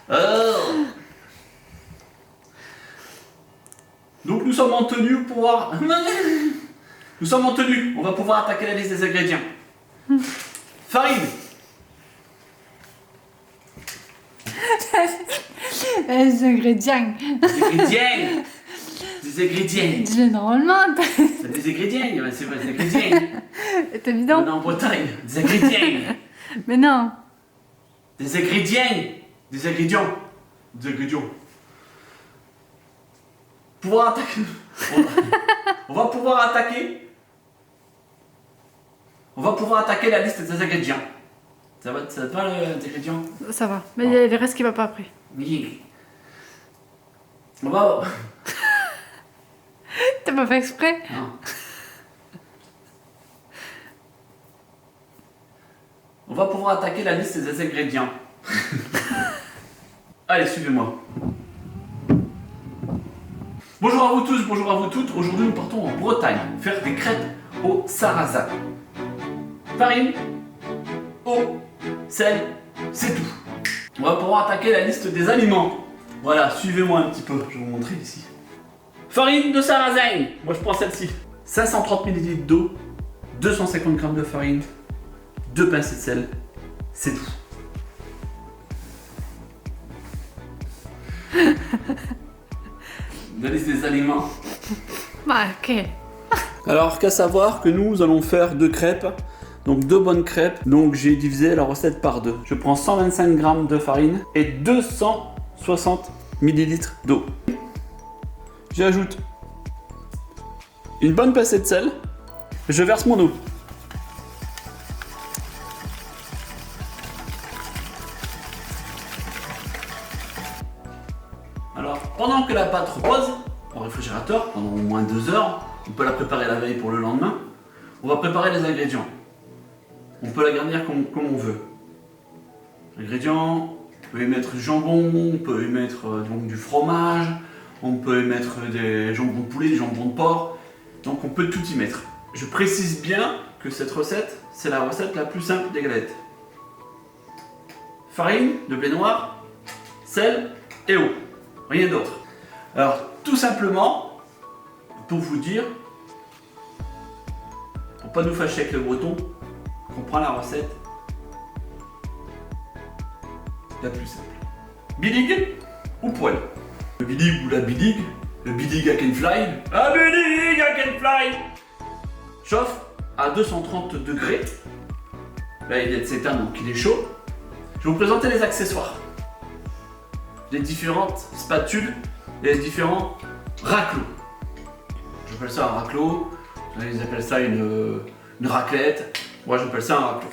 Oh. Donc nous sommes en tenue pour pouvoir... Nous sommes en tenue, on va pouvoir attaquer la liste des ingrédients. Farine. Les ingrédients. Des ingrédients. Des ingrédients. Dis-le normalement. C'est des ingrédients, c'est pas des ingrédients. C'est évident. On est en Bretagne. Des ingrédients. Mais non. Des ingrédients. Des ingrédients. Des ingrédients. Pouvoir attaquer. On va pouvoir attaquer. On va pouvoir attaquer la liste des ingrédients. Ça va les ingrédients? Ça va. Mais il y a le reste qui va pas après. Oui. On va... T'as pas fait exprès? Non. On va pouvoir attaquer la liste des ingrédients. Allez, suivez-moi. Bonjour à vous tous, bonjour à vous toutes. Aujourd'hui, nous partons en Bretagne faire des crêpes au sarrasin. Farine, eau, sel, c'est tout. On va pouvoir attaquer la liste des aliments. Voilà, suivez-moi un petit peu, je vais vous montrer ici. Farine de sarrasin, moi je prends celle-ci. 530 ml d'eau, 250 g de farine, 2 pincées de sel, c'est tout. La liste des aliments. Bah, ok. Alors qu'à savoir que nous allons faire 2 crêpes, donc 2 bonnes crêpes, donc j'ai divisé la recette par 2. Je prends 125 g de farine et 260 ml d'eau. J'ajoute une bonne pincée de sel, je verse mon eau. Alors pendant que la pâte repose au réfrigérateur pendant au moins 2 heures, on peut la préparer la veille pour le lendemain, on va préparer les ingrédients. On peut la garnir comme on veut. Ingrédients, on peut y mettre du jambon, on peut y mettre donc du fromage, on peut y mettre des jambons de poulet, des jambons de porc, donc on peut tout y mettre. Je précise bien que cette recette, c'est la recette la plus simple des galettes. Farine de blé noir, sel et eau, rien d'autre. Alors tout simplement, pour vous dire, pour pas nous fâcher avec le breton, on prend la recette la plus simple. Bidig ou poêle. Le bidig ou la bidig, le bidig I can fly, a bidig I can fly, chauffe à 230 degrés. Là il vient de s'éteindre donc il est chaud. Je vais vous présenter les accessoires. Les différentes spatules et les différents raclots. J'appelle ça un raclot, ils appellent ça une raclette. Moi j'appelle ça un raclot.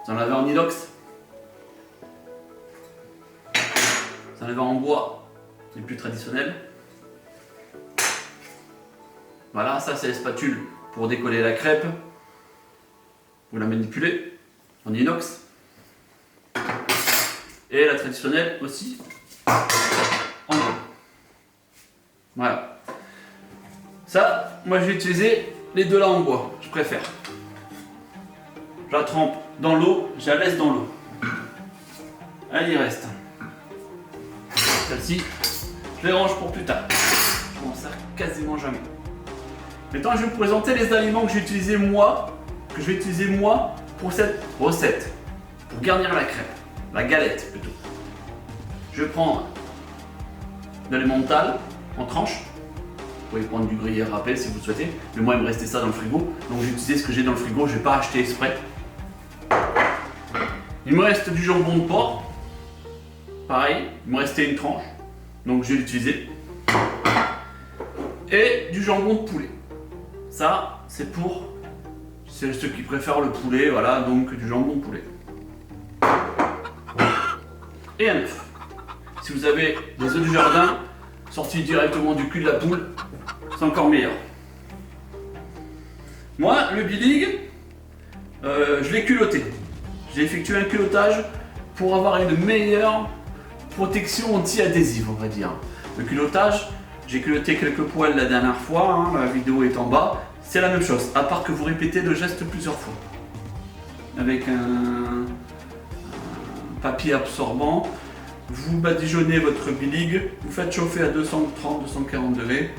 Vous en avez en inox. Vous en avez en bois, les plus traditionnels. Voilà, ça c'est les spatules pour décoller la crêpe. Vous la manipulez en inox. Et la traditionnelle aussi en bois. Voilà. Ça, moi je vais utiliser les deux là en bois, je préfère. Je la trempe dans l'eau, je la laisse dans l'eau. Elle y reste. Celle-ci, je les range pour plus tard. Je m'en sers quasiment jamais. Maintenant, je vais vous présenter les aliments que j'ai utilisés moi, pour cette recette, pour garnir la crêpe, la galette plutôt. Je vais prendre de l'emmental en tranches. Vous pouvez prendre du gruyère râpé si vous le souhaitez, mais moi il me restait ça dans le frigo, donc j'ai utilisé ce que j'ai dans le frigo, je ne vais pas acheter exprès. Il me reste du jambon de porc, pareil, il me restait une tranche, donc je vais l'utiliser. Et du jambon de poulet. Ça, c'est pour ceux qui préfèrent le poulet, voilà, donc du jambon de poulet. Et un œuf. Si vous avez des œufs du jardin, sortis directement du cul de la poule, c'est encore meilleur. Moi, le bilig, je l'ai culotté. J'ai effectué un culottage pour avoir une meilleure protection anti-adhésive, on va dire. Le culottage, j'ai culotté quelques poils la dernière fois, hein, la vidéo est en bas. C'est la même chose, à part que vous répétez le geste plusieurs fois. Avec un papier absorbant vous badigeonnez votre bilig, vous faites chauffer à 230-240 degrés,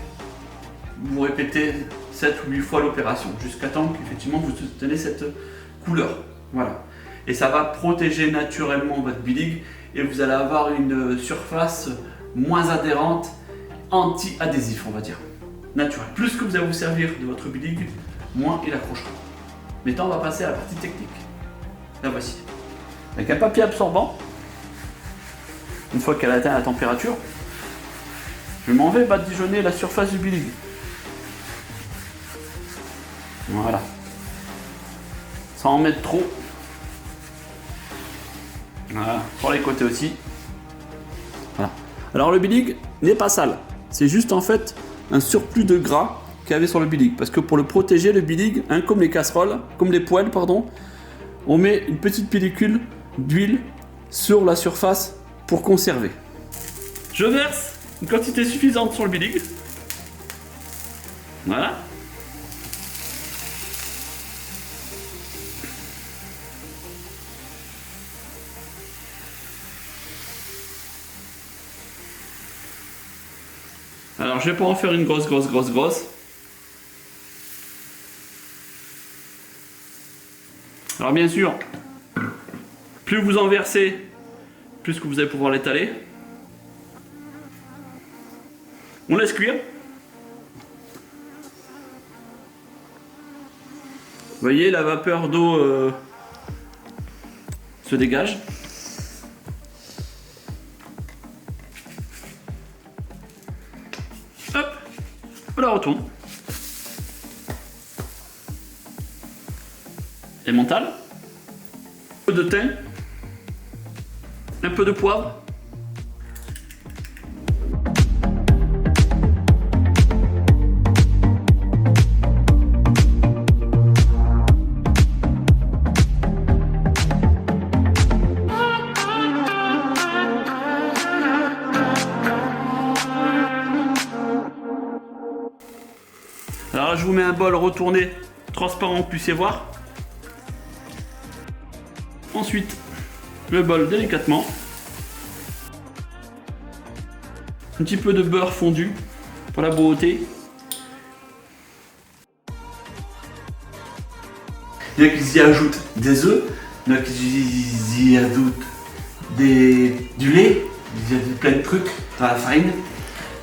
vous répétez 7 ou 8 fois l'opération, jusqu'à temps qu'effectivement vous obtenez cette couleur. Voilà. Et ça va protéger naturellement votre bilig et vous allez avoir une surface moins adhérente, anti-adhésif on va dire, naturel. Plus que vous allez vous servir de votre bilig, moins il accrochera. Maintenant on va passer à la partie technique. La voici. Avec un papier absorbant, une fois qu'elle a atteint la température, je m'en vais badigeonner la surface du bilig. Voilà. Sans en mettre trop. Voilà, sur les côtés aussi. Voilà. Alors le bilig n'est pas sale. C'est juste en fait un surplus de gras qu'il y avait sur le bilig. Parce que pour le protéger, le bilig, hein, comme les casseroles, comme les poêles, pardon, on met une petite pellicule d'huile sur la surface pour conserver. Je verse une quantité suffisante sur le bilig. Voilà. Alors je vais pas en faire une grosse. Alors bien sûr, plus vous en versez, plus que vous allez pouvoir l'étaler. On laisse cuire. Vous voyez, la vapeur d'eau se dégage. Hop, on la retourne. Emmental, un peu de thym, un peu de poivre. Alors là, je vous mets un bol retourné, transparent, que vous puissiez voir. Ensuite, le bol délicatement. Un petit peu de beurre fondu pour la beauté. Il y en a qui y ajoutent des œufs, il y en a qui y ajoutent du lait, il y a plein de trucs dans la farine.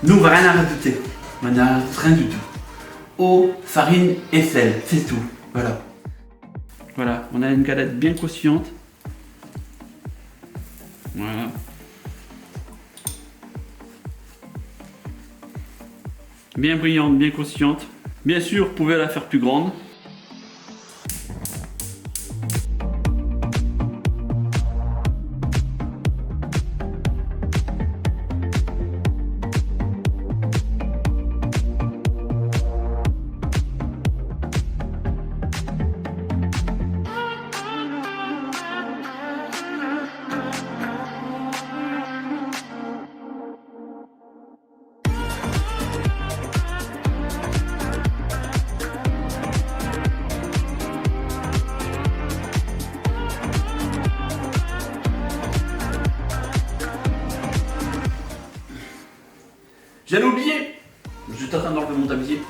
Nous, on va rien à rajouter. On n'a rien du tout. Eau, farine et sel, c'est tout. Voilà. Voilà, on a une galette bien croustillante. Voilà. Bien brillante, bien croustillante. Bien sûr, vous pouvez la faire plus grande. J'allais oublier, je suis en train d'enlever mon tablier.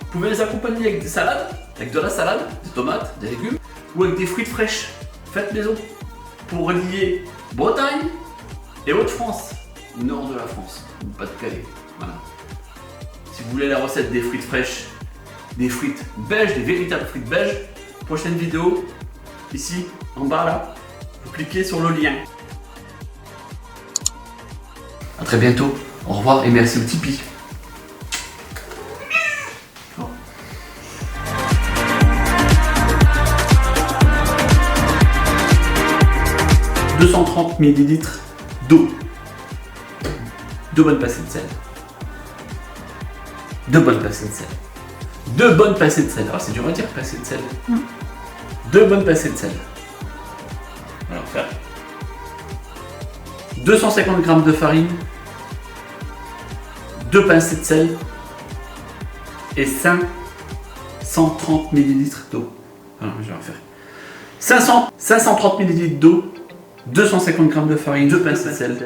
Vous pouvez les accompagner avec des salades, avec de la salade, des tomates, des légumes, ou avec des fruits fraîches faites maison, pour relier Bretagne et Hauts-de-France, nord de la France, Pas-de-Calais. Voilà. Si vous voulez la recette des frites fraîches, des frites belges, des véritables frites belges, prochaine vidéo, ici, en bas là, vous cliquez sur le lien. A très bientôt. Au revoir et merci au Tipeee. Oh. 230 ml d'eau. 2 bonnes pincées de sel. 2 bonnes pincées de sel. 2 bonnes pincées de sel. Ah, c'est dur à dire, pincées de sel. 2 bonnes pincées de sel. Alors faire. 250 g de farine. 2 pincées de sel et 530 ml d'eau. Alors, je vais refaire. 530 ml d'eau 250 g de farine, 2 pincées de sel,